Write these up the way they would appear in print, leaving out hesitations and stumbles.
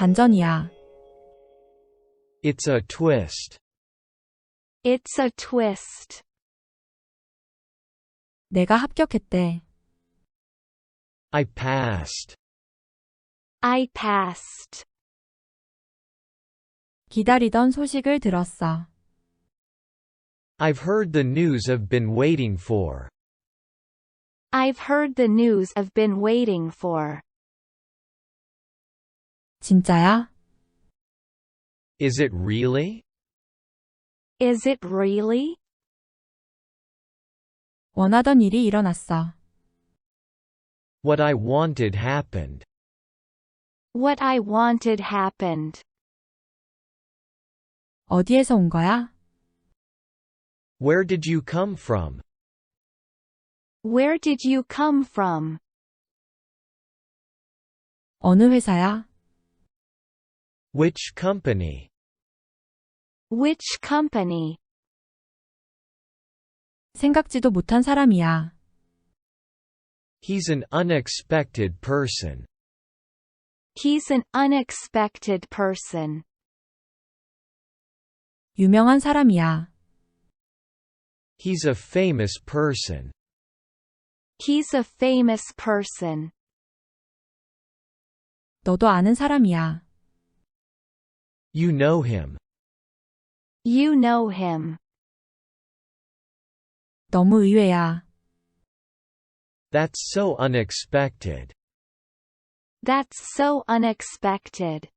반전이야. It's a twist. It's a twist. 내가 합격했대. I passed. I passed. 기다리던 소식을 들었어. I've heard the news I've been waiting for. I've heard the news I've been waiting for. 진짜야? Is it really? Is it really? 원하던 일이 일어났어. What I wanted happened. What I wanted happened. 어디에서 온 거야? Where did you come from? Where did you come from? 어느 회사야? Which company? Which company? 생각지도 못한 사람이야. He's an unexpected person. He's an unexpected person. 유명한 사람이야. He's a famous person. He's a famous person. 너도 아는 사람이야. You know him. You know him. 너무 의외야. That's so unexpected. That's so unexpected.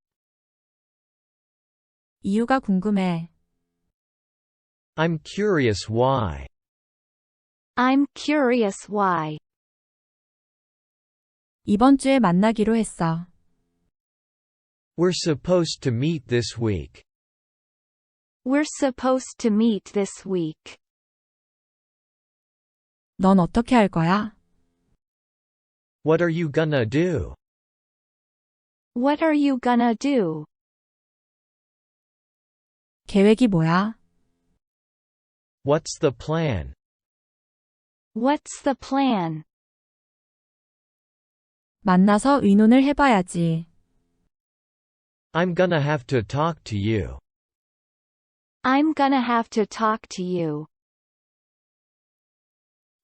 이유가 궁금해. I'm curious why. I'm curious why. 이번 주에 만나기로 했어. We're supposed to meet this week. We're supposed to meet this week. 넌 어떻게 할 거야? What are you gonna do? What are you gonna do? 계획이 뭐야? What's the plan? What's the plan? 만나서 의논을 해봐야지. I'm gonna have to talk to you. I'm gonna have to talk to you.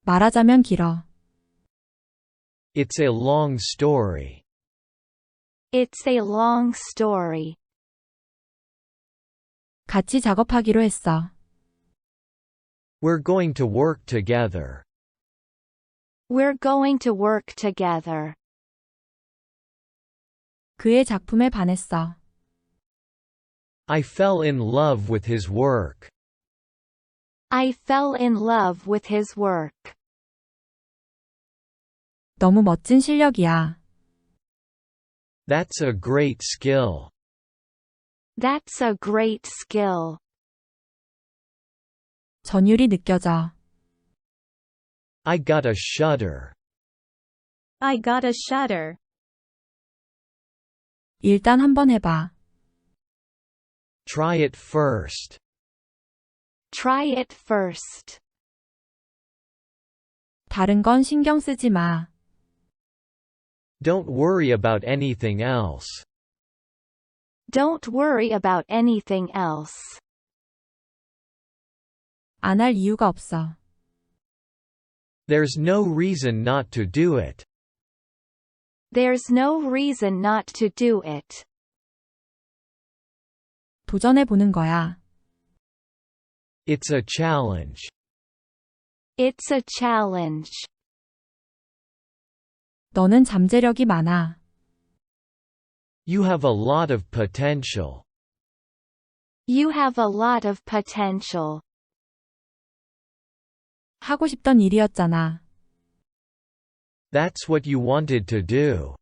말하자면 길어. It's a long story. It's a long story. 같이 작업하기로 했어. We're going to work together. We're going to work together. 그의 작품에 반했어. I fell in love with his work. I fell in love with his work. 너무 멋진 실력이야. That's a great skill. That's a great skill. 전율이 느껴져. I got a shudder. I got a shudder. 일단 한번 해봐. Try it first. Try it first. 다른 건 신경 쓰지 마. Don't worry about anything else. Don't worry about anything else. 안 할 이유가 없어. There's no reason not to do it. There's no reason not to do it. 도전해보는 거야. It's a challenge. It's a challenge. 너는 잠재력이 많아. You have a lot of potential. You have a lot of potential. 하고 싶던 일이었잖아. That's what you wanted to do.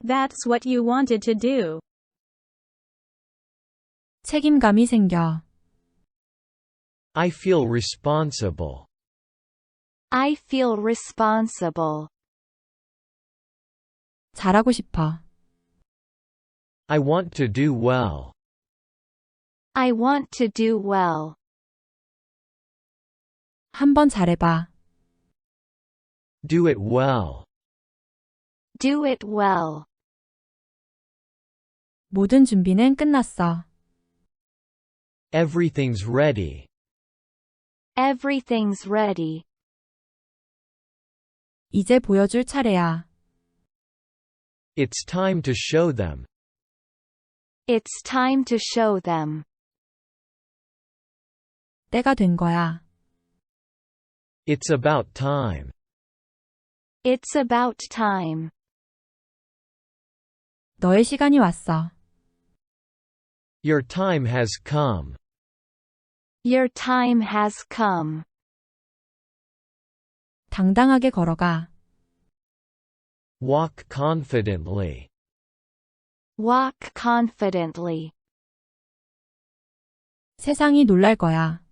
That's what you wanted to do. 책임감이 생겨. I feel responsible. I feel responsible. 잘하고 싶어. I want to do well. I want to do well. 한번 잘해봐. Do it well. Do it well. 모든 준비는 끝났어. Everything's ready. Everything's ready. 이제 보여줄 차례야. It's time to show them. It's time to show them. 때가 된 거야. It's about time. It's about time. 너의 시간이 왔어. Your time has come. Your time has come. 당당하게 걸어가. Walk confidently. Walk confidently. 세상이 놀랄 거야.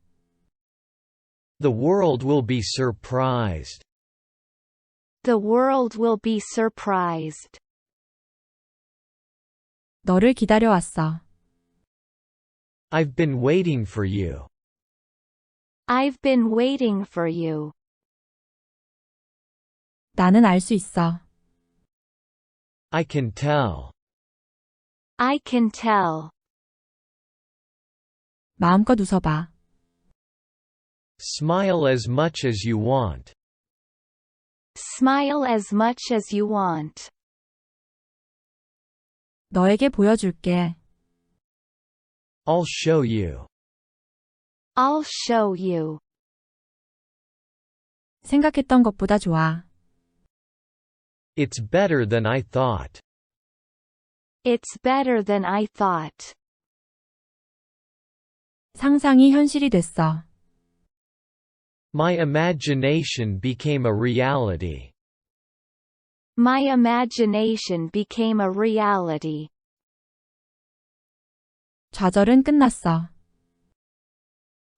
The world will be surprised. The world will be surprised. 너를 기다려왔어. I've been waiting for you. I've been waiting for you. 나는 알 수 있어. I can tell. I can tell. 마음껏 웃어봐. Smile as much as you want. Smile as much as you want. 너에게 보여줄게. I'll show you. I'll show you. 생각했던 것보다 좋아. It's better than I thought. It's better than I thought. 상상이 현실이 됐어. My imagination became a reality. My imagination became a reality. 좌절은 끝났어.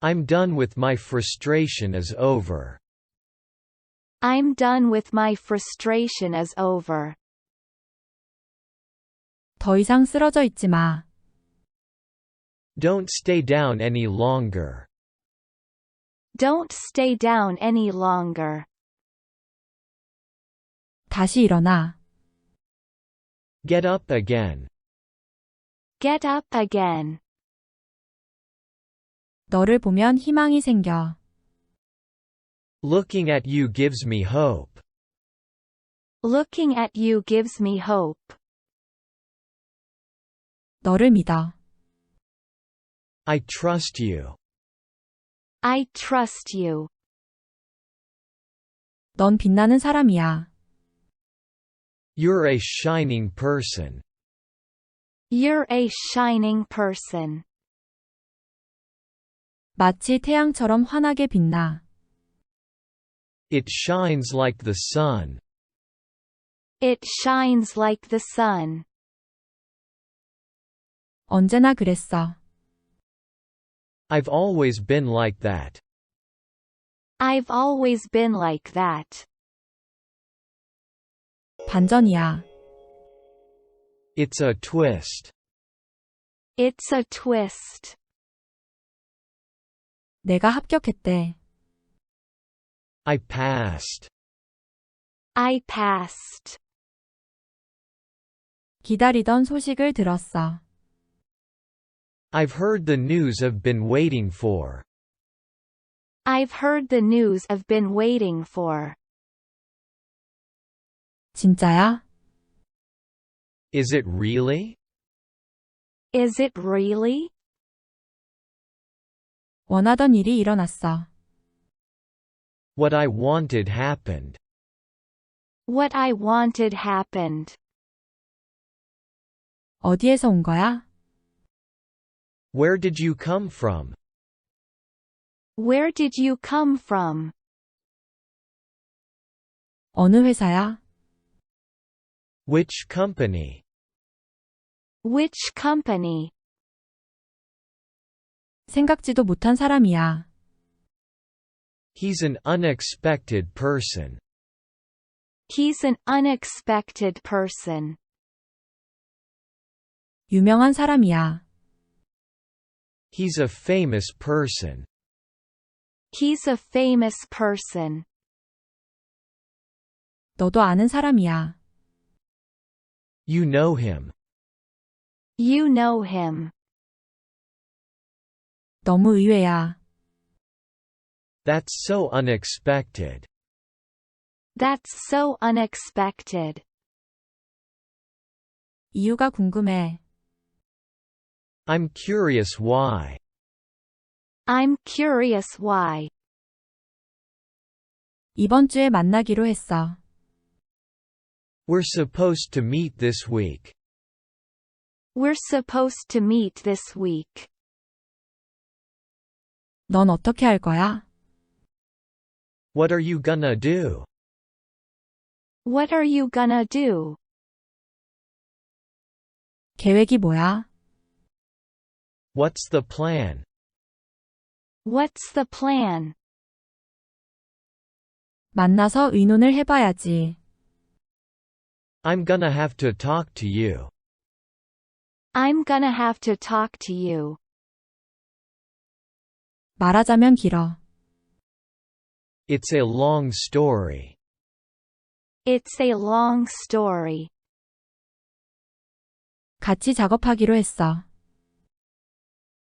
I'm done with my frustration is over. I'm done with my frustration is over. 더 이상 쓰러져 있지 마. Don't stay down any longer. Don't stay down any longer. 다시 일어나. Get up again. Get up again. 너를 보면 희망이 생겨. Looking at you gives me hope. Looking at you gives me hope. 너를 믿어. I trust you. I trust you. 넌 빛나는 사람이야. You're a shining person. You're a shining person. 마치 태양처럼 환하게 빛나. It shines like the sun. It shines like the sun. 언제나 그랬어. I've always been like that. I've always been like that. 반전이야. It's a twist. It's a twist. 내가 합격했대. I passed. I passed. 기다리던 소식을 들었어. I've heard the news I've been waiting for. I've heard the news I've been waiting for. 진짜야? Is it really? Is it really? 원하던 일이 일어났어. What I wanted happened. What I wanted happened. 어디에서 온 거야? Where did you come from? Where did you come from? 어느 회사야? Which company? Which company? 생각지도 못한 사람이야. He's an unexpected person. He's an unexpected person. 유명한 사람이야. He's a famous person. He's a famous person. 너도 아는 사람이야. You know him. You know him. 너무 의외야. That's so unexpected. That's so unexpected. 이유가 궁금해. I'm curious why. I'm curious why. 이번 주에 만나기로 했어. We're supposed to meet this week. We're supposed to meet this week. 넌 어떻게 할 거야? What are you gonna do? What are you gonna do? 계획이 뭐야? What's the plan? What's the plan? 만나서 의논을 해봐야지. I'm gonna have to talk to you. I'm gonna have to talk to you. 말하자면 길어. It's a long story. It's a long story. 같이 작업하기로 했어.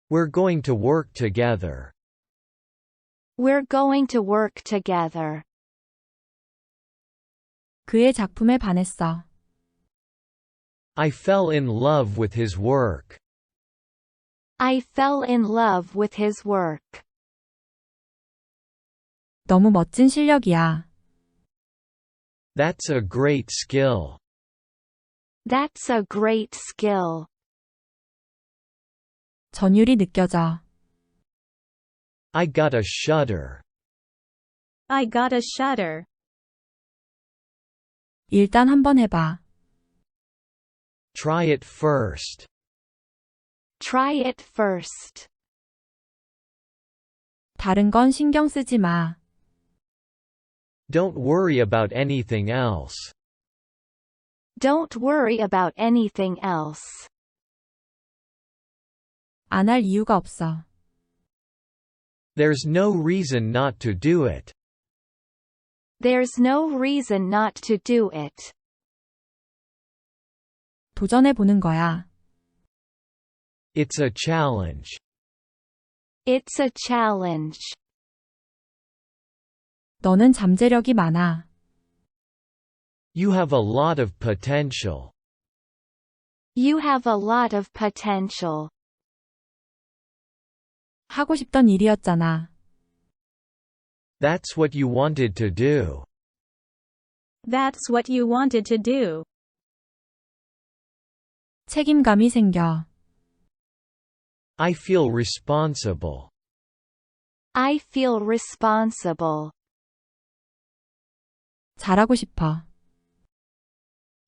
We're going to work together. We're going to work together. 그의 작품에 반했어. I fell in love with his work. I fell in love with his work. 너무 멋진 실력이야. That's a great skill. That's a great skill. 전율이 느껴져. I got a shudder. I got a shudder. 일단 한번 해봐. Try it first. Try it first. 다른 건 신경 쓰지 마. Don't worry about anything else. Don't worry about anything else. 안 할 이유가 없어. There's no reason not to do it. There's no reason not to do it. 도전해 보는 거야. It's a challenge. It's a challenge. 너는 잠재력이 많아. You have a lot of potential. You have a lot of potential. 하고 싶던 일이었잖아. That's what you wanted to do. That's what you wanted to do. 책임감이 생겨. I feel responsible. I feel responsible. 잘하고 싶어.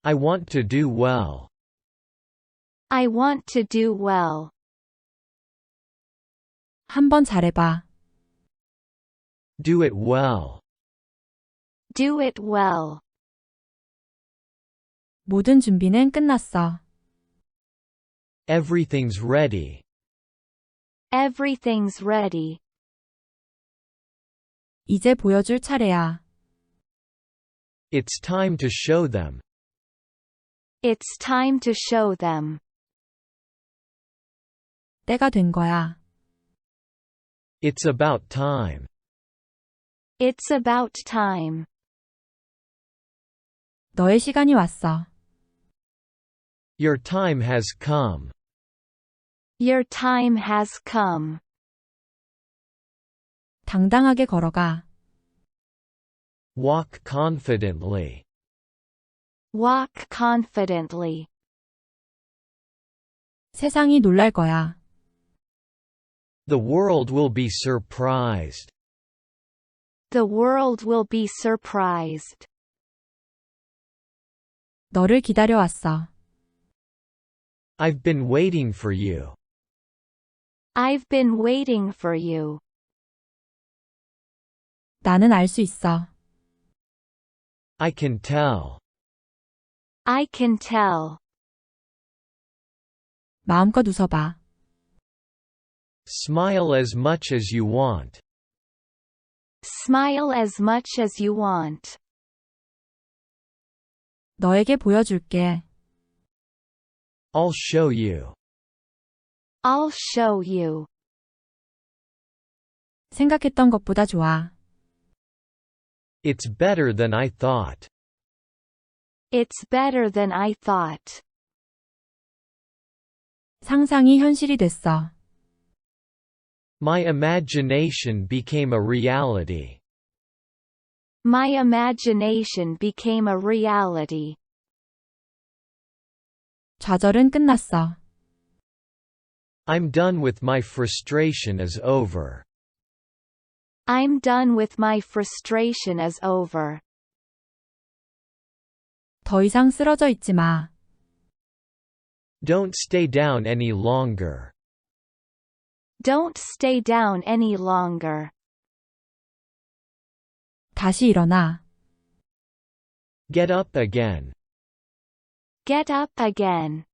I want to do well. I want to do well. 한번 잘해봐. Do it well. Do it well. 모든 준비는 끝났어. Everything's ready. Everything's ready. 이제 보여줄 차례야. It's time to show them. It's time to show them. 때가 된 거야. It's about time. It's about time. 너의 시간이 왔어. Your time has come. Your time has come. 당당하게 걸어가. Walk confidently. Walk confidently. 세상이 놀랄 거야. The world will be surprised. The world will be surprised. 너를 기다려왔어. I've been waiting for you. I've been waiting for you. 나는 알 수 있어. I can tell. I can tell. 마음껏 웃어봐. Smile as much as you want. Smile as much as you want. 너에게 보여줄게. I'll show you. I'll show you. 생각했던 것보다 좋아. It's better than I thought. It's better than I thought. 상상이 현실이 됐어. My imagination became a reality. My imagination became a reality. 좌절은 끝났어. I'm done with my frustration is over. I'm done with my frustration is over. 더 이상 쓰러져 있지 마. Don't stay down any longer. Don't stay down any longer. 다시 일어나. Get up again. Get up again.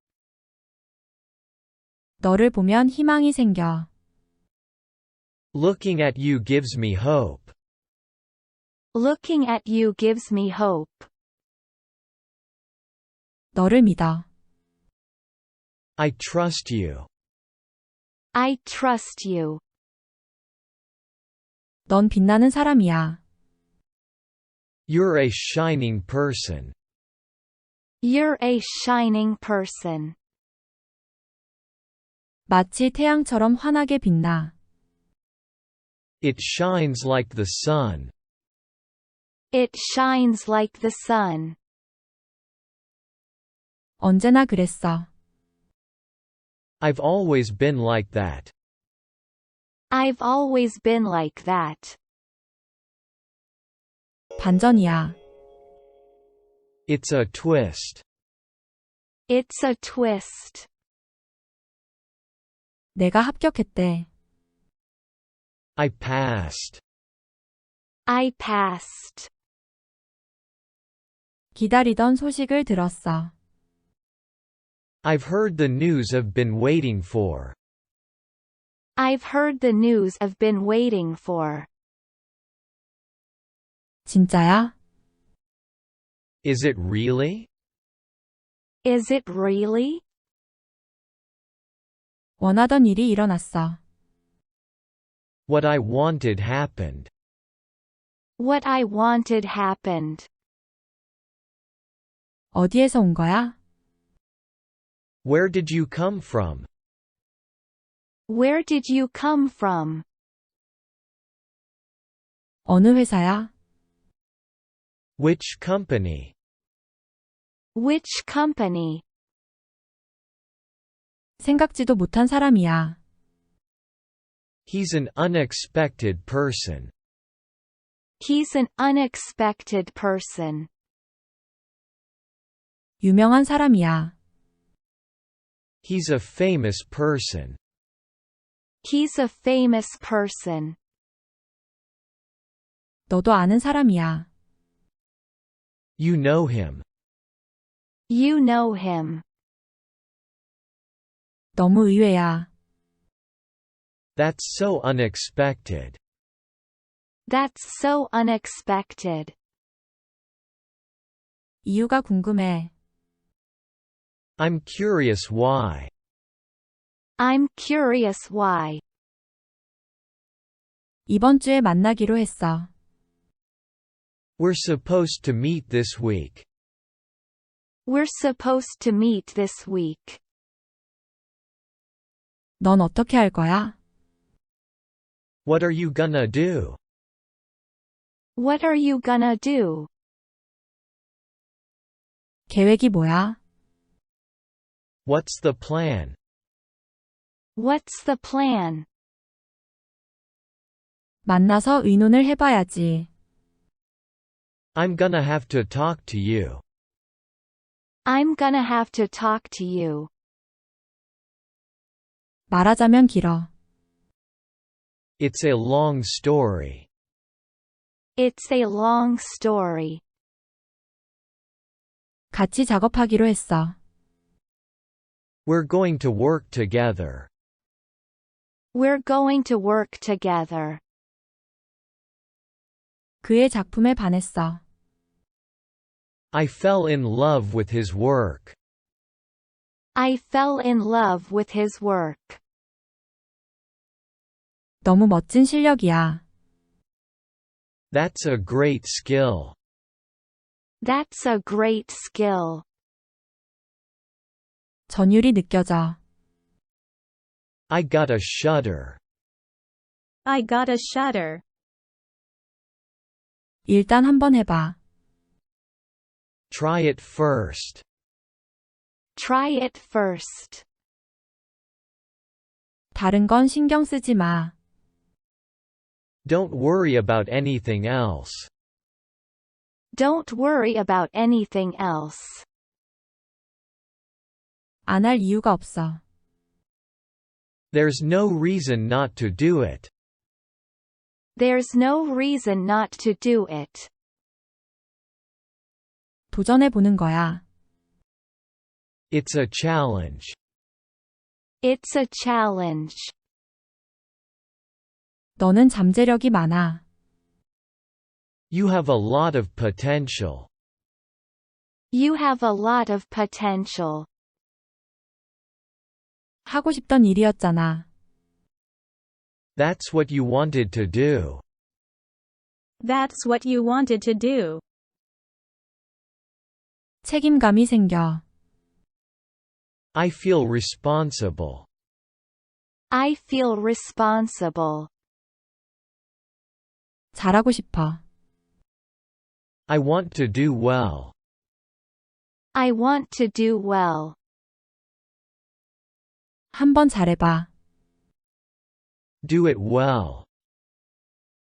너를 보면 희망이 생겨. Looking at you gives me hope. Looking at you gives me hope. 너를 믿어. I trust you. I trust you. 넌 빛나는 사람이야. You're a shining person. You're a shining person. 마치 태양처럼 환하게 빛나. It shines like the sun. It shines like the sun. 언제나 그랬어. I've always been like that. I've always been like that. 반전이야. It's a twist. It's a twist. 내가 합격했대. I passed. I passed. 기다리던 소식을 들었어. I've heard the news I've been waiting for. I've heard the news I've been waiting for. 진짜야? Is it really? Is it really? 원하던 일이 일어났어. What I wanted happened. What I wanted happened. 어디에서 온 거야? Where did you come from? Where did you come from? 어느 회사야? Which company? Which company? 생각지도 못한 사람이야. He's an unexpected person. He's an unexpected person. 유명한 사람이야. He's a famous person. He's a famous person. 너도 아는 사람이야. You know him. You know him. 너무 의외야. That's so unexpected. That's so unexpected. 이유가 궁금해. I'm curious why. I'm curious why. 이번 주에 만나기로 했어. We're supposed to meet this week. We're supposed to meet this week. 넌 어떻게 할 거야? What are you gonna do? What are you gonna do? 계획이 뭐야? What's the plan? What's the plan? 만나서 의논을 해봐야지. I'm gonna have to talk to you. I'm gonna have to talk to you. 말하자면 길어. It's a long story. It's a long story. 같이 작업하기로 했어. We're going to work together. We're going to work together. 그의 작품에 반했어. I fell in love with his work. I fell in love with his work. 너무 멋진 실력이야. That's a great skill. That's a great skill. 전율이 느껴져. I got a shudder. I got a shudder. 일단 한번 해봐. Try it first. Try it first. 다른 건 신경 쓰지 마. Don't worry about anything else. Don't worry about anything else. 안 할 이유가 없어. There's no reason not to do it. There's no reason not to do it. 도전해 보는 거야. It's a challenge. It's a challenge. 너는 잠재력이 많아. You have a lot of potential. You have a lot of potential. 하고 싶던 일이었잖아. That's what you wanted to do. That's what you wanted to do. 책임감이 생겨. I feel responsible. I feel responsible. 잘하고 싶어. I want to do well. I want to do well. 한번 잘해봐. Do it well.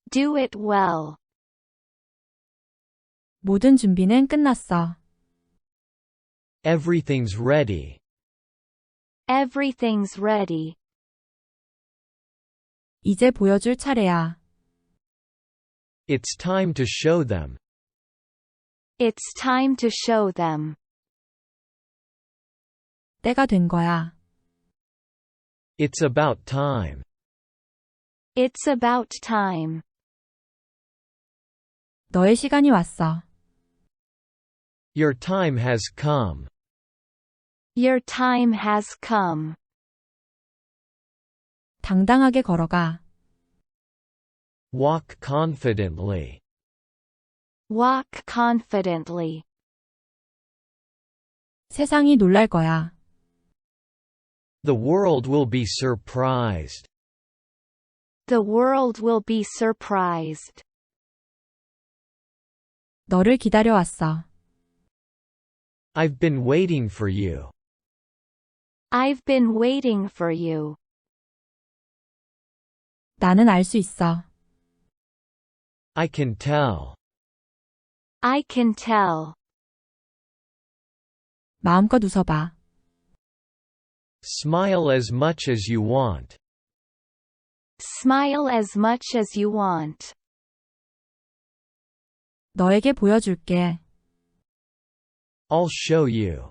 Do it well. 모든 준비는 끝났어. Everything's ready. Everything's ready. 이제 보여줄 차례야. It's time to show them. It's time to show them. 때가 된 거야. It's about time. It's about time. 너의 시간이 왔어. Your time has come. Your time has come. 당당하게 걸어가. Walk confidently. Walk confidently. 세상이 놀랄 거야. The world will be surprised. The world will be surprised. 너를 기다려왔어. I've been waiting for you. I've been waiting for you. 나는 알 수 있어. I can tell. I can tell. 마음껏 웃어봐. Smile as much as you want. Smile as much as you want. 너에게 보여줄게. I'll show you.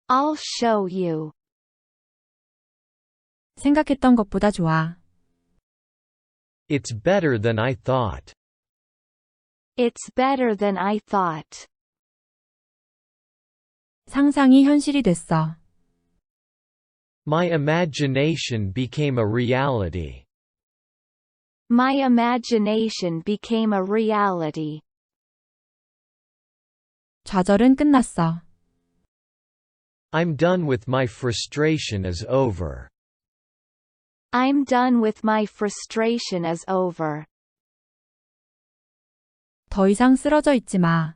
I'll show you. 생각했던 것보다 좋아. It's better than I thought. It's better than I thought. 상상이 현실이 됐어. My imagination became a reality. My imagination became a reality. 좌절은 끝났어. I'm done with my frustration is over. I'm done with my frustration is over. 더 이상 쓰러져 있지 마.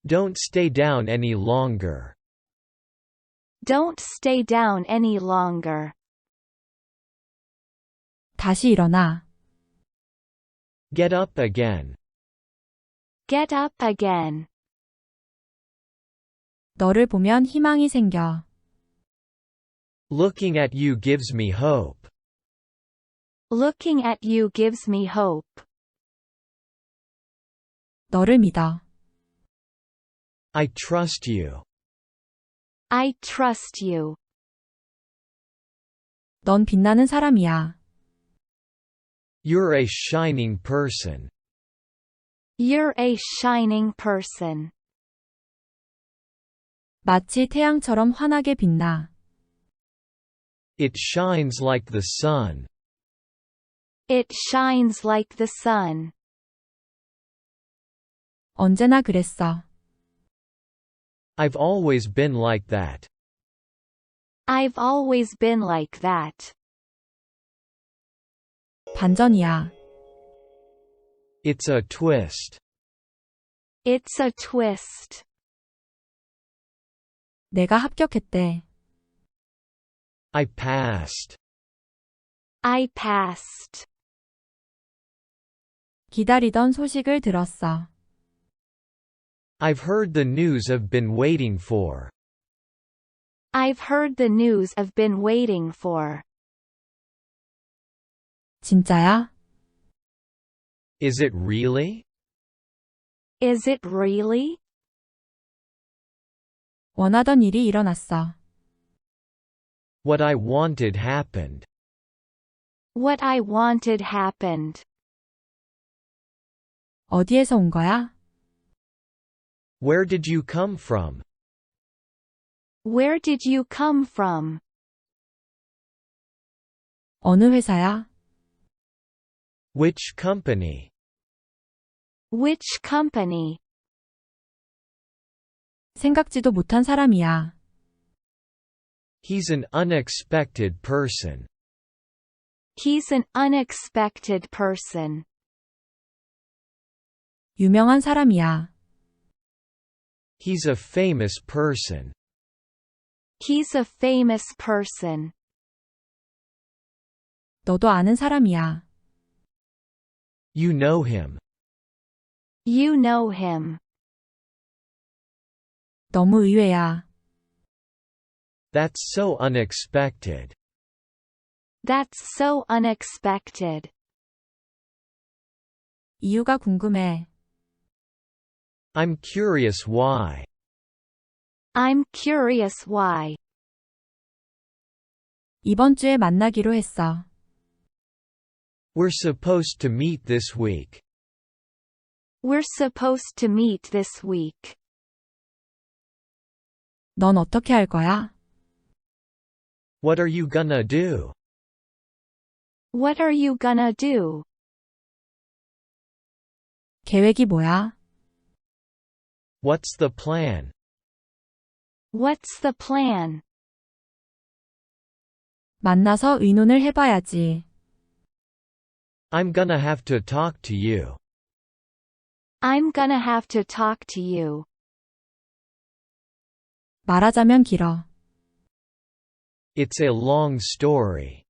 Don't stay down any longer. Don't stay down any longer. 다시 일어나. Get up again. Get up again. 너를 보면 희망이 생겨. Looking at you gives me hope. Looking at you gives me hope. 너를 믿어. I trust you. I trust you. 넌 빛나는 사람이야. You're a shining person. You're a shining person. 마치 태양처럼 환하게 빛나. It shines like the sun. It shines like the sun. 언제나 그랬어. I've always been like that. I've always been like that. 반전이야. It's a twist. It's a twist. 내가 합격했대. I passed. I passed. 기다리던 소식을 들었어. I've heard the news I've been waiting for. I've heard the news I've been waiting for. 진짜야? Is it really? Is it really? 원하던 일이 일어났어. What I wanted happened. What I wanted happened. 어디에서 온 거야? Where did you come from? Where did you come from? 어느 회사야? Which company? Which company? 생각지도 못한 사람이야. He's an unexpected person. He's an unexpected person. 유명한 사람이야. He's a famous person. He's a famous person. 너도 아는 사람이야. You know him. You know him. 너무 의외야. That's so unexpected. That's so unexpected. 이유가 궁금해. I'm curious why. I'm curious why. 이번 주에 만나기로 했어. We're supposed to meet this week. We're supposed to meet this week. 넌 어떻게 할 거야? What are you gonna do? What are you gonna do? 계획이 뭐야? What's the plan? What's the plan? 만나서 의논을 해봐야지. I'm gonna have to talk to you. I'm gonna have to talk to you. 말하자면 길어. It's a long story.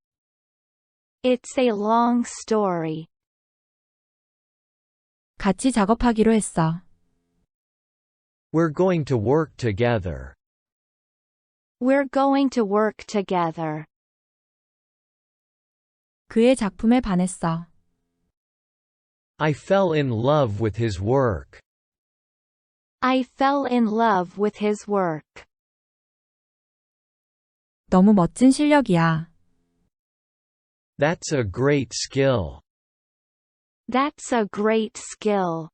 It's a long story. 같이 작업하기로 했어. We're going to work together. We're going to work together. 그의 작품에 반했어. I fell in love with his work. I fell in love with his work. 너무 멋진 실력이야. That's a great skill. That's a great skill.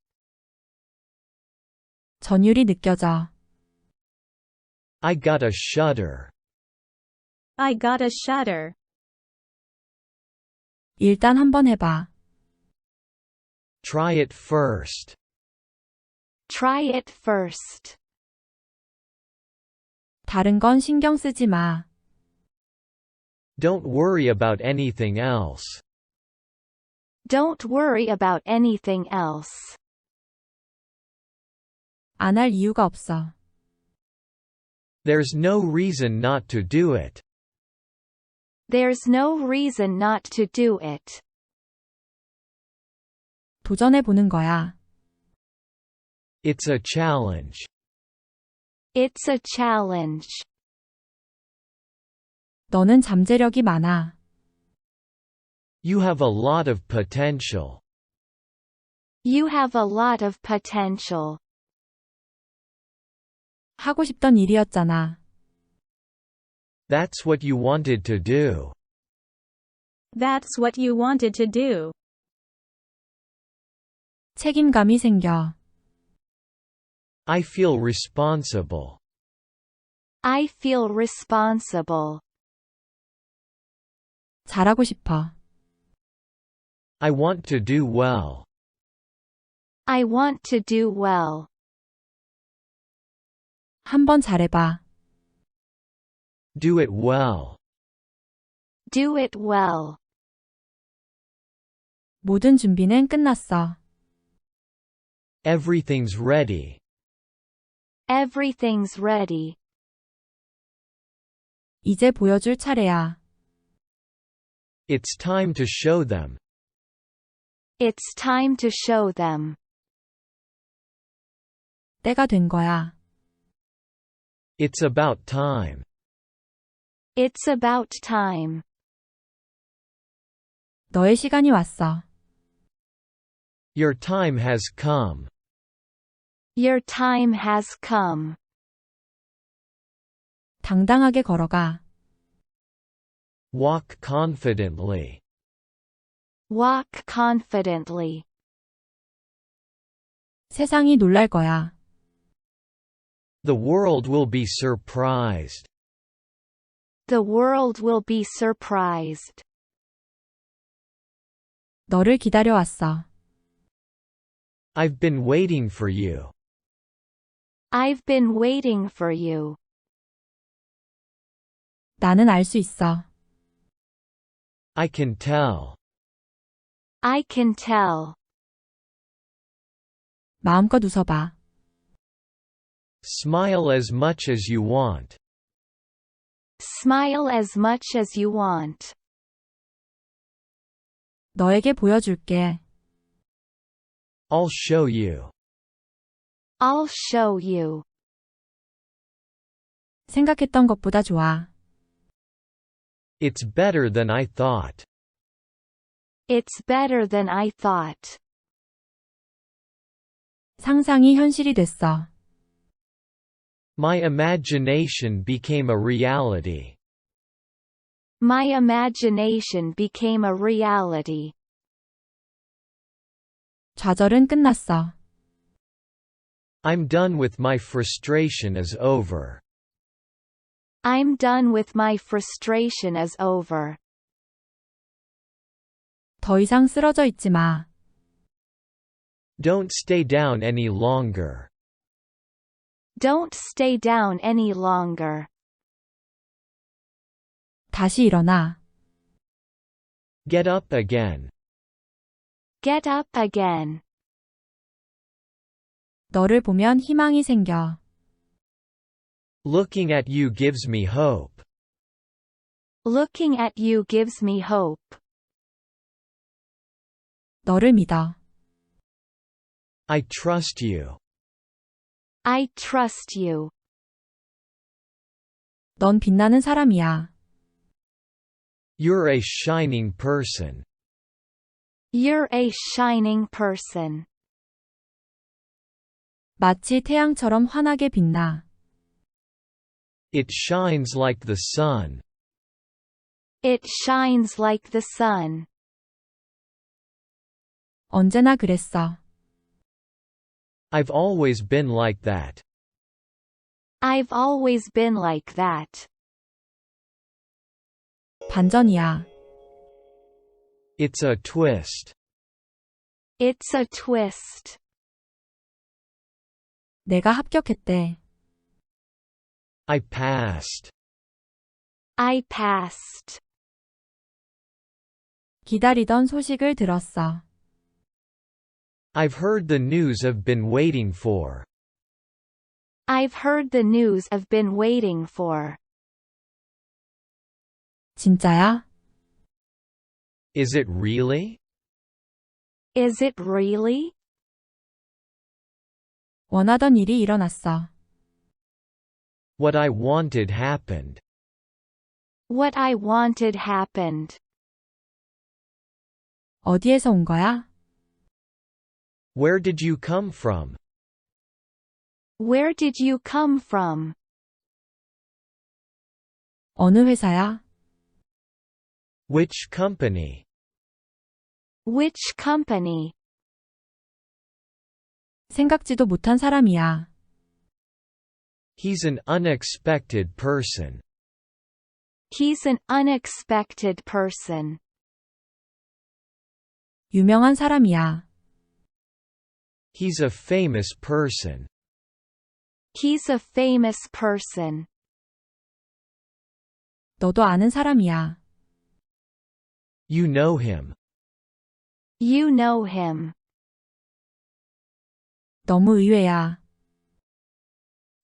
전율이 느껴져. I got a shudder. I got a shudder. 일단 한번 해봐. Try it first. Try it first. 다른 건 신경 쓰지 마. Don't worry about anything else. Don't worry about anything else. 안 할 이유가 없어. There's no reason not to do it. There's no reason not to do it. 도전해 보는 거야. It's a challenge. It's a challenge. 너는 잠재력이 많아. You have a lot of potential. You have a lot of potential. 하고 싶던 일이었잖아. That's what you wanted to do. That's what you wanted to do. 책임감이 생겨. I feel responsible. I feel responsible. 잘하고 싶어. I want to do well. I want to do well. 한번 잘해봐. Do it well. Do it well. 모든 준비는 끝났어. Everything's ready. Everything's ready. 이제 보여줄 차례야. It's time to show them. It's time to show them. 때가 된 거야. It's about time. It's about time. 너의 시간이 왔어. Your time has come. Your time has come. 당당하게 걸어가. Walk confidently. Walk confidently. 세상이 놀랄 거야. The world will be surprised. The world will be surprised. 너를 기다려왔어. I've been waiting for you. I've been waiting for you. 나는 알 수 있어. I can tell. I can tell. 마음껏 웃어봐. Smile as much as you want. Smile as much as you want. 너에게 보여줄게. I'll show you. I'll show you. 생각했던 것보다 좋아. It's better than I thought. It's better than I thought. 상상이 현실이 됐어. My imagination became a reality. My imagination became a reality. 좌절은 끝났어. I'm done with my frustration is over. I'm done with my frustration is over. 더 이상 쓰러져 있지 마. Don't stay down any longer. Don't stay down any longer. 다시 일어나. Get up again. Get up again. 너를 보면 희망이 생겨. Looking at you gives me hope. Looking at you gives me hope. 너를 믿어. I trust you. I trust you. 넌 빛나는 사람이야. You're a shining person. You're a shining person. 마치 태양처럼 환하게 빛나. It shines like the sun. It shines like the sun. 언제나 그랬어. I've always been like that. I've always been like that. 반전이야. It's a twist. It's a twist. 내가 합격했대. I passed. I passed. 기다리던 소식을 들었어. I've heard the news I've been waiting for. I've heard the news I've been waiting for. 진짜야? Is it really? Is it really? 원하던 일이 일어났어. What I wanted happened. What I wanted happened. 어디에서 온 거야? Where did you come from? Where did you come from? 어느 회사야? Which company? Which company? 생각지도 못한 사람이야. He's an unexpected person. He's an unexpected person. 유명한 사람이야. He's a famous person. He's a famous person. 너도 아는 사람이야. You know him. You know him. 너무 의외야.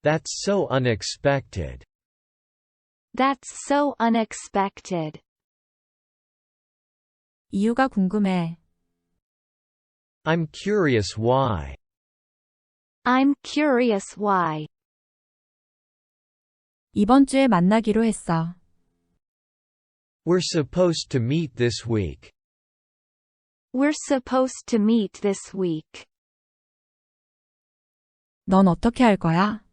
That's so unexpected. That's so unexpected. 이유가 궁금해. I'm curious why. I'm curious why. 이번 주에 만나기로 했어. We're supposed to meet this week. We're supposed to meet this week. 넌 어떻게 할 거야?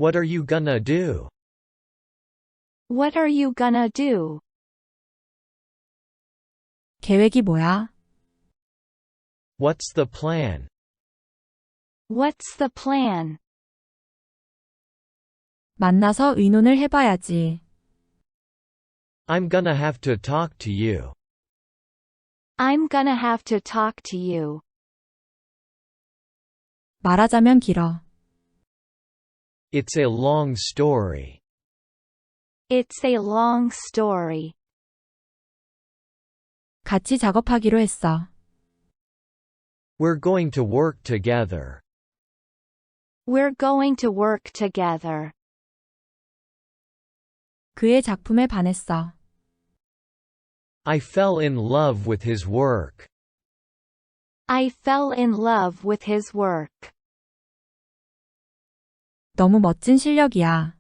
What are you gonna do? What are you gonna do? 계획이 뭐야? What's the plan? What's the plan? 만나서 의논을 해봐야지. I'm gonna have to talk to you. I'm gonna have to talk to you. 말하자면 길어. It's a long story. It's a long story. 같이 작업하기로 했어. We're going to work together. We're going to work together. 그의 작품에 반했어. I fell in love with his work. I fell in love with his work. 너무 멋진 실력이야.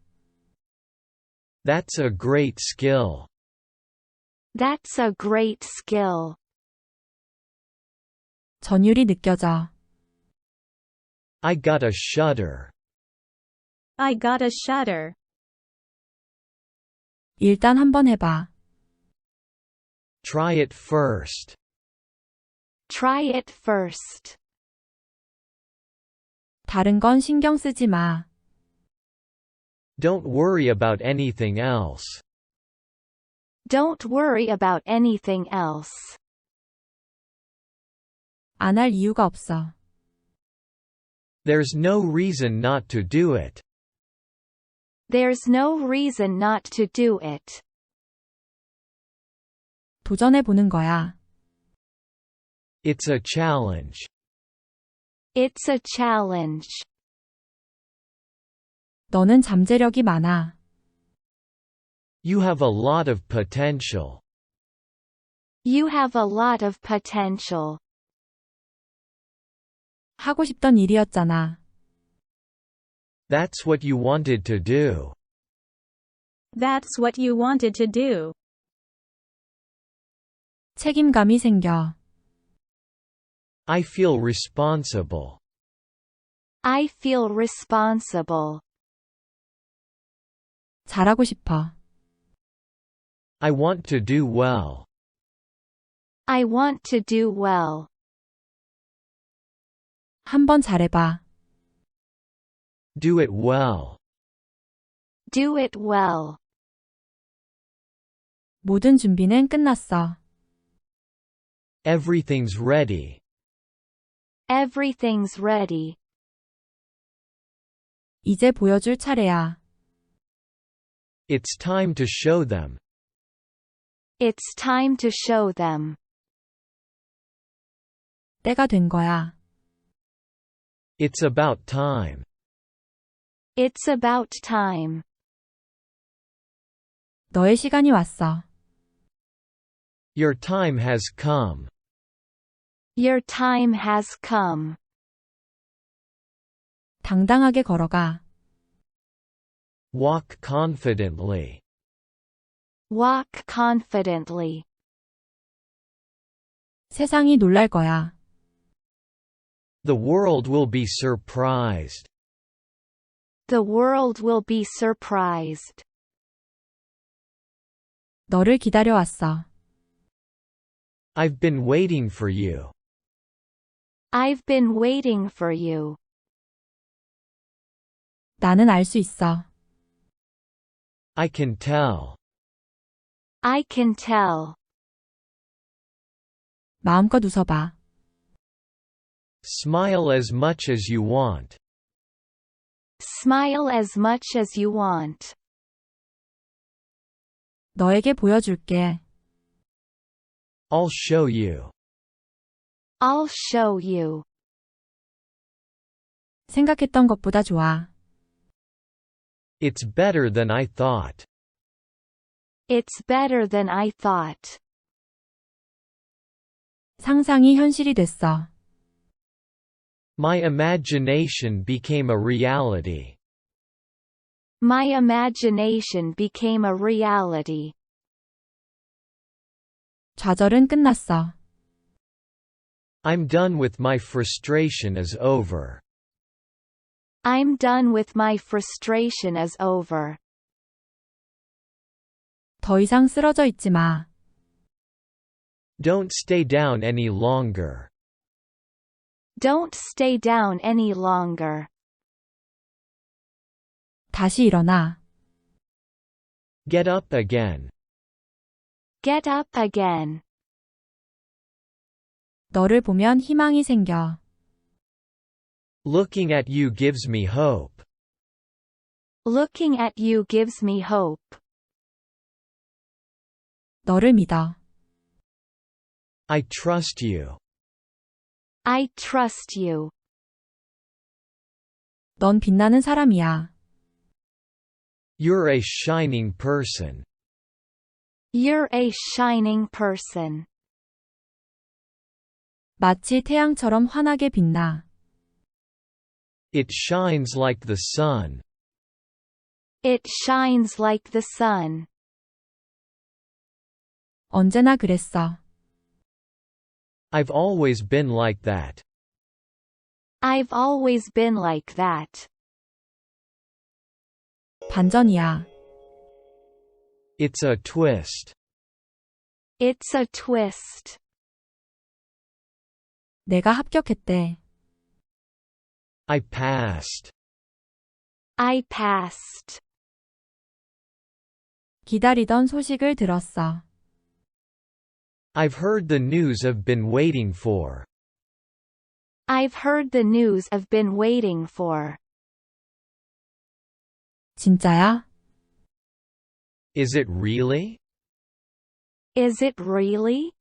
That's a great skill. That's a great skill. 전율이 느껴져. I got a shudder. I got a shudder. 일단 한번 해봐. Try it first. Try it first. 다른 건 신경 쓰지 마. Don't worry about anything else. Don't worry about anything else. 안 할 이유가 없어. There's no reason not to do it. There's no reason not to do it. 도전해 보는 거야. It's a challenge. It's a challenge. 너는 잠재력이 많아. You have a lot of potential. You have a lot of potential. 하고 싶던 일이었잖아. That's what you wanted to do. That's what you wanted to do. 책임감이 생겨. I feel responsible. I feel responsible. 잘하고 싶어. I want to do well. I want to do well. 한번 잘해봐. Do it well. Do it well. 모든 준비는 끝났어. Everything's ready. Everything's ready. 이제 보여줄 차례야. It's time to show them. It's time to show them. 때가 된 거야. It's about time. It's about time. 너의 시간이 왔어. Your time has come. Your time has come. 당당하게 걸어가. Walk confidently. Walk confidently. 세상이 놀랄 거야. The world will be surprised. The world will be surprised. 너를 기다려왔어. I've been waiting for you. I've been waiting for you. 나는 알 수 있어. I can tell. I can tell. 마음껏 웃어봐. Smile as much as you want. Smile as much as you want. 너에게 보여줄게. I'll show you. I'll show you. 생각했던 것보다 좋아. It's better than I thought. It's better than I thought. 상상이 현실이 됐어. My imagination became a reality. My imagination became a reality. 좌절은 끝났어. I'm done with my frustration is over. I'm done with my frustration is over. 더 이상 쓰러져 있지 마. Don't stay down any longer. Don't stay down any longer. 다시 일어나. Get up again. Get up again. 너를 보면 희망이 생겨. Looking at you gives me hope. Looking at you gives me hope. 너를 믿어. I trust you. I trust you. 넌 빛나는 사람이야. You're a shining person. You're a shining person. 마치 태양처럼 환하게 빛나. It shines like the sun. It shines like the sun. 언제나 그랬어. I've always been like that. I've always been like that. 반전이야. It's a twist. It's a twist. 내가 합격했대. I passed. I passed. 기다리던 소식을 들었어. I've heard the news I've been waiting for. I've heard the news I've been waiting for. 진짜야? Is it really? Is it really?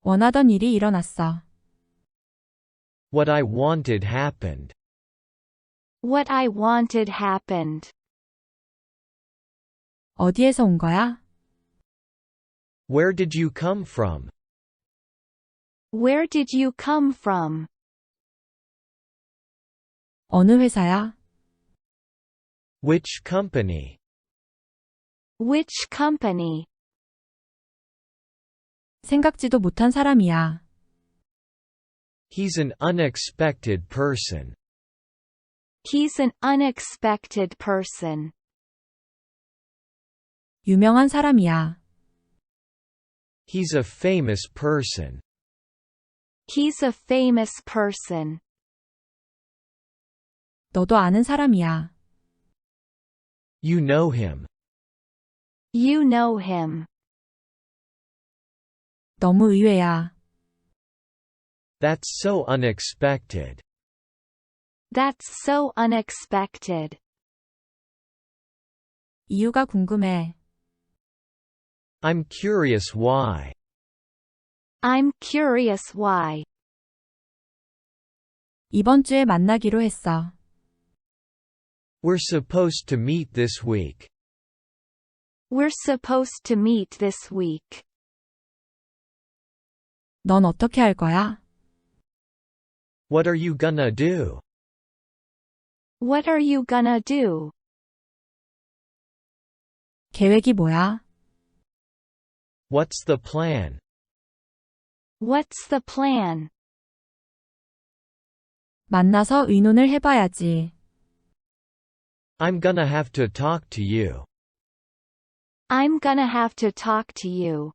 원하던 일이 일어났어. What I wanted happened. What I wanted happened. 어디에서 온 거야? Where did you come from? Where did you come from? 어느 회사야? Which company? Which company? 생각지도 못한 사람이야. He's an unexpected person. He's an unexpected person. 유명한 사람이야. He's a famous person. He's a famous person. 너도 아는 사람이야. You know him. You know him. 너무 의외야. That's so unexpected. That's so unexpected. 이유가 궁금해. I'm curious why. I'm curious why. 이번 주에 만나기로 했어. We're supposed to meet this week. We're supposed to meet this week. 넌 어떻게 할 거야? What are you gonna do? What are you gonna do? 계획이 뭐야? What's the plan? What's the plan? 만나서 의논을 해봐야지. I'm gonna have to talk to you. I'm gonna have to talk to you.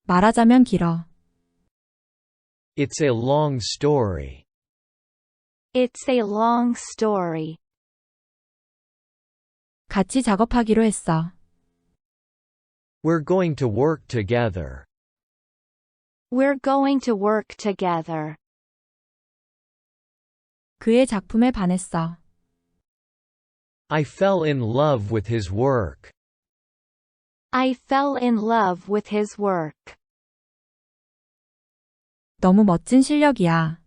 말하자면 길어. It's a long story. It's a long story. 같이 작업하기로 했어. We're going to work together. We're going to work together. 그의 작품에 반했어. I fell in love with his work. I fell in love with his work. 너무 멋진 실력이야.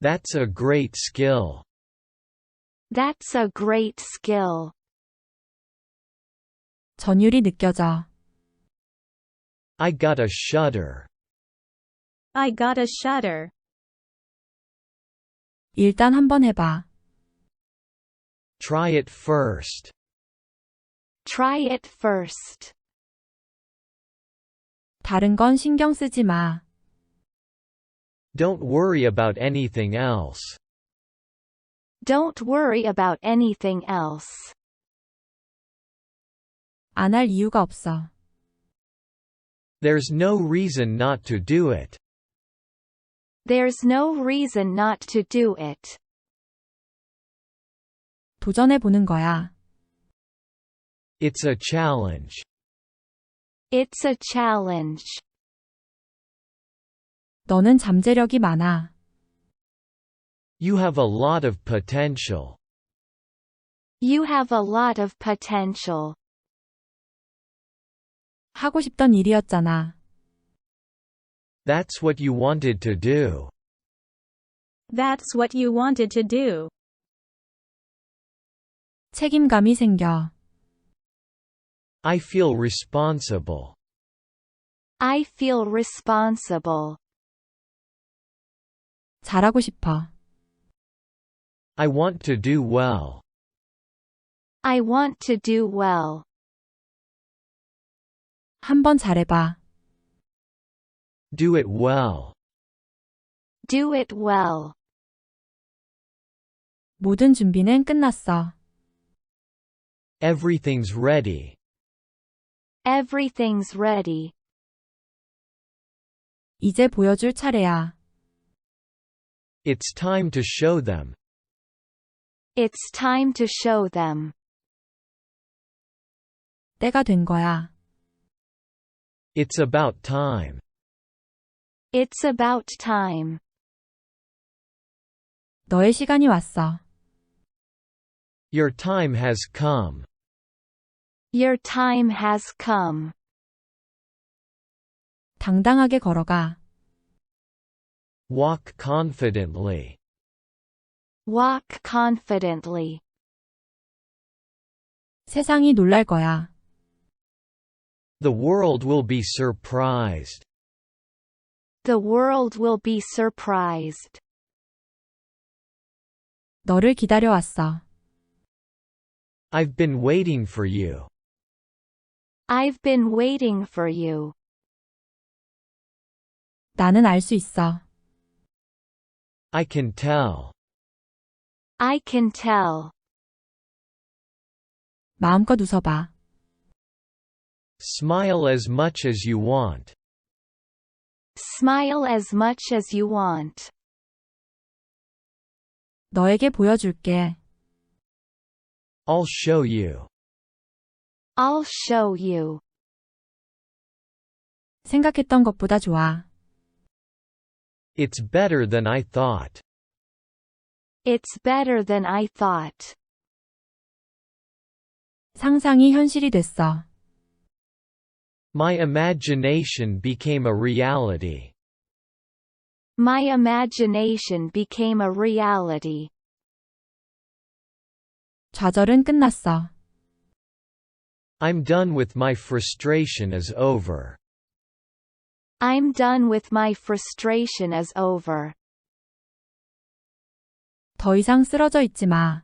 That's a great skill. That's a great skill. 전율이 느껴져. I got a shudder. I got a shudder. 일단 한번 해봐. Try it first. Try it first. 다른 건 신경 쓰지 마. Don't worry about anything else. Don't worry about anything else. 안 할 이유가 없어. There's no reason not to do it. There's no reason not to do it. 도전해보는 거야. It's a challenge. It's a challenge. 너는 잠재력이 많아. You have a lot of potential. You have a lot of potential. 하고 싶던 일이었잖아. That's what you wanted to do. That's what you wanted to do. 책임감이 생겨. I feel responsible. I feel responsible. 잘하고 싶어. I want to do well. I want to do well. 한번 잘해봐. Do it well. Do it well. 모든 준비는 끝났어. Everything's ready. Everything's ready. 이제 보여줄 차례야. It's time to show them. It's time to show them. 때가 된 거야. It's about time. It's about time. 너의 시간이 왔어. Your time has come. Your time has come. 당당하게 걸어가. Walk confidently. Walk confidently. 세상이 놀랄 거야. The world will be surprised. The world will be surprised. 너를 기다려왔어. I've been waiting for you. I've been waiting for you. 나는 알 수 있어. I can tell. I can tell. 마음껏 웃어봐. Smile as much as you want. Smile as much as you want. 너에게 보여줄게. I'll show you. I'll show you. 생각했던 것보다 좋아. It's better than I thought. It's better than I thought. 상상이 현실이 됐어. My imagination became a reality. My imagination became a reality. 좌절은 끝났어. I'm done with my frustration is over. I'm done with my frustration is over. 더 이상 쓰러져 있지 마.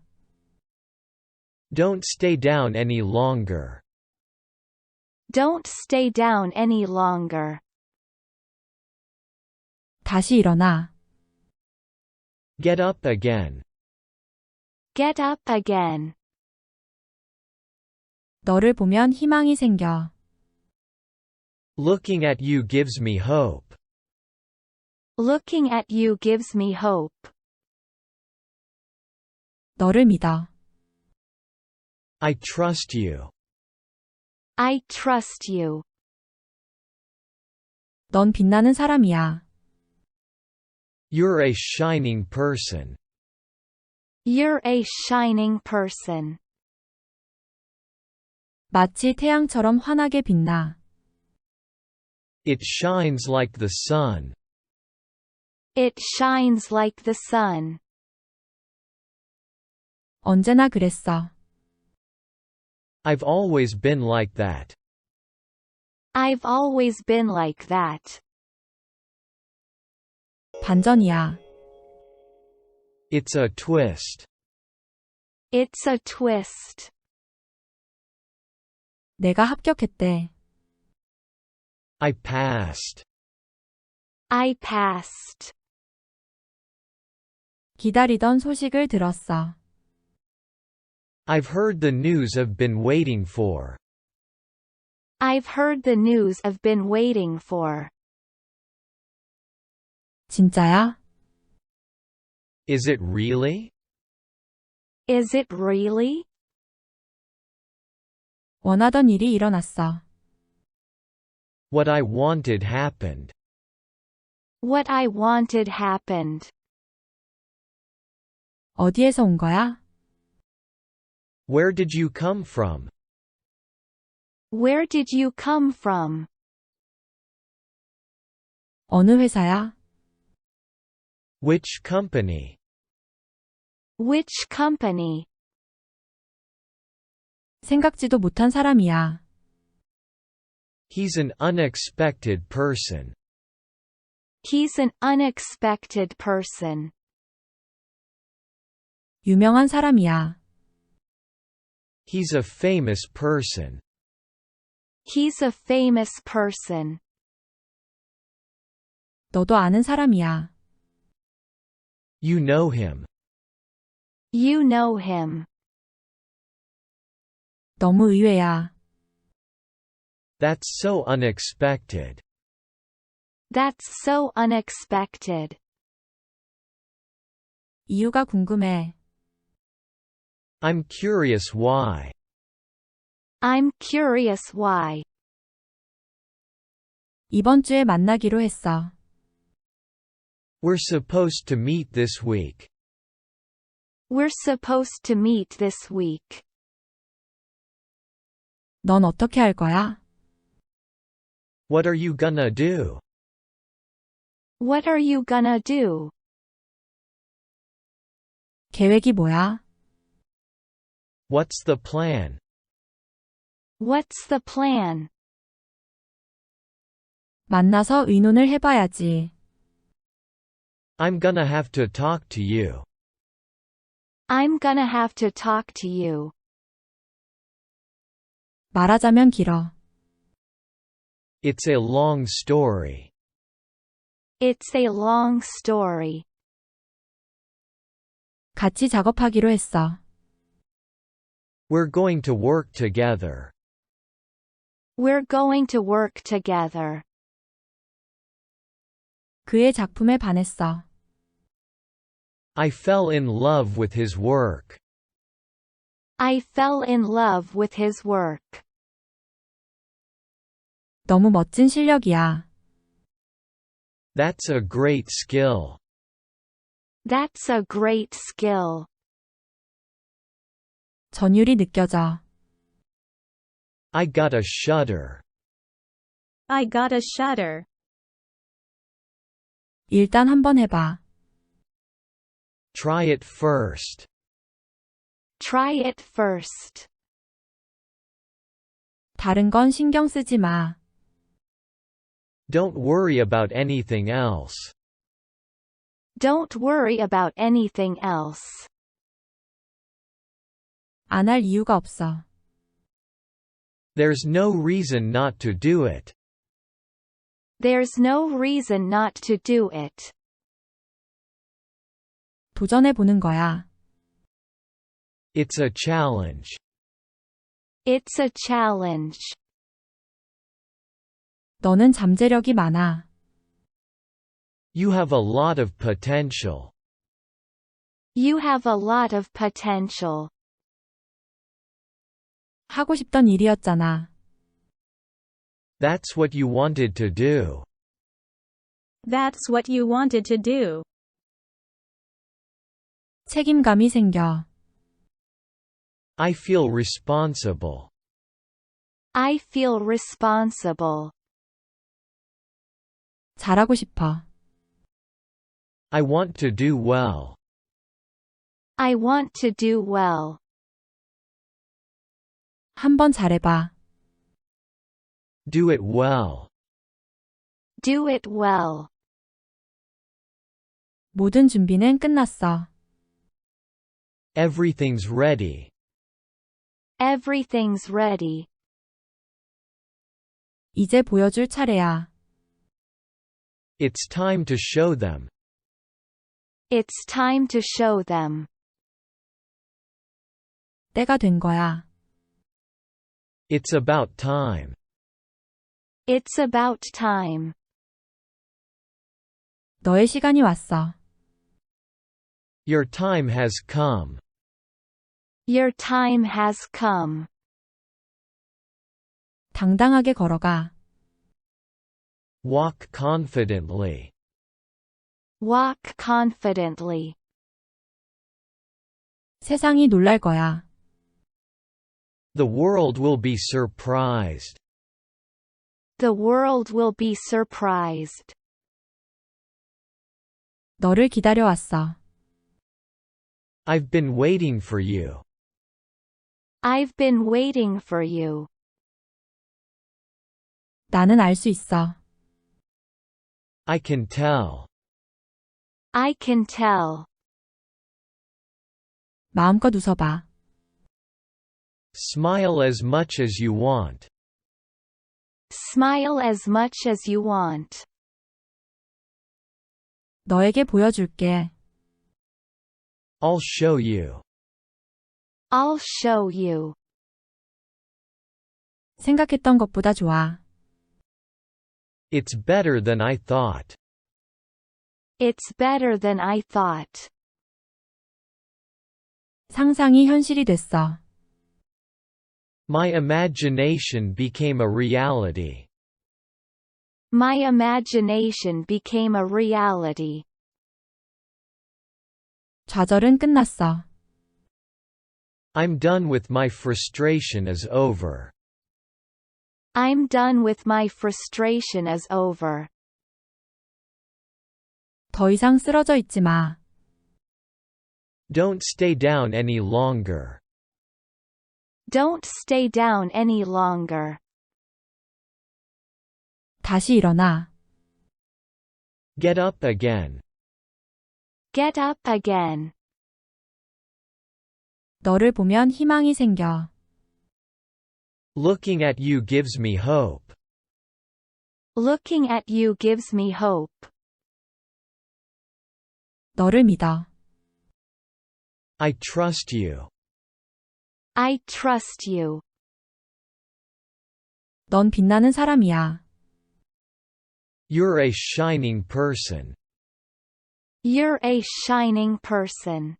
Don't stay down any longer. Don't stay down any longer. 다시 일어나. Get up again. Get up again. 너를 보면 희망이 생겨. Looking at you gives me hope. Looking at you gives me hope. 너를 믿어. I trust you. I trust you. 넌 빛나는 사람이야. You're a shining person. You're a shining person. 마치 태양처럼 환하게 빛나. It shines like the sun. It shines like the sun. 언제나 그랬어. I've always been like that. I've always been like that. 반전이야. It's a twist. It's a twist. 내가 합격했대. I passed. I passed. 기다리던 소식을 들었어. I've heard the news I've been waiting for. I've heard the news I've been waiting for. 진짜야? Is it really? Is it really? 원하던 일이 일어났어. What I wanted happened. What I wanted happened. 어디에서 온 거야? Where did you come from? Where did you come from? 어느 회사야? Which company? Which company? 생각지도 못한 사람이야. He's an unexpected person. He's an unexpected person. 유명한 사람이야. He's a famous person. He's a famous person. 너도 아는 사람이야. You know him. You know him. 너무 의외야. That's so unexpected. That's so unexpected. 이유가 궁금해. I'm curious why. I'm curious why. 이번 주에 만나기로 했어. We're supposed to meet this week. We're supposed to meet this week. 넌 어떻게 할 거야? What are you gonna do? What are you gonna do? 계획이 뭐야? What's the plan? What's the plan? 만나서 의논을 해봐야지. I'm gonna have to talk to you. I'm gonna have to talk to you. 말하자면 길어. It's a long story. It's a long story. 같이 작업하기로 했어. We're going to work together. We're going to work together. 그의 작품에 반했어. I fell in love with his work. I fell in love with his work. 너무 멋진 실력이야. That's a great skill. That's a great skill. 전율이 느껴져. I got a shudder. I got a shudder. 일단 한번 해봐. Try it first. Try it first. 다른 건 신경 쓰지 마. Don't worry about anything else. Don't worry about anything else. 안 할 이유가 없어. There's no reason not to do it. There's no reason not to do it. 도전해보는 거야. It's a challenge. It's a challenge. 너는 잠재력이 많아. You have a lot of potential. You have a lot of potential. 하고 싶던 일이었잖아. That's what you wanted to do. That's what you wanted to do. 책임감이 생겨. I feel responsible. I feel responsible. 잘하고 싶어. I want to do well. I want to do well. 한번 잘해봐. Do it well. Do it well. 모든 준비는 끝났어. Everything's ready. Everything's ready. 이제 보여줄 차례야. It's time to show them. It's time to show them. 때가 된 거야. It's about time. It's about time. 너의 시간이 왔어. Your time has come. Your time has come. 당당하게 걸어가. Walk confidently. Walk confidently. 세상이 놀랄 거야. The world will be surprised. The world will be surprised. 너를 기다려왔어. I've been waiting for you. I've been waiting for you. 나는 알 수 있어. I can tell. I can tell. 마음껏 웃어봐. Smile as much as you want. Smile as much as you want. 너에게 보여줄게. I'll show you. I'll show you. 생각했던 것보다 좋아. It's better than I thought. It's better than I thought. 상상이 현실이 됐어. My imagination became a reality. My imagination became a reality. 좌절은 끝났어. I'm done with my frustration is over. I'm done with my frustration is over. 더 이상 쓰러져 있지 마. Don't stay down any longer. Don't stay down any longer. 다시 일어나. Get up again. Get up again. 너를 보면 희망이 생겨. Looking at you gives me hope. Looking at you gives me hope. 너를 믿어. I trust you. I trust you. 넌 빛나는 사람이야. You're a shining person. You're a shining person.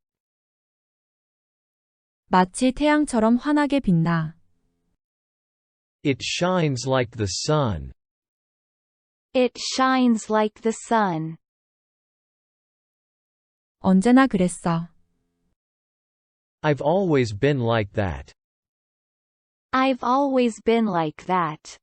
마치 태양처럼 환하게 빛나. It shines like the sun. It shines like the sun. 언제나 그랬어. I've always been like that. I've always been like that.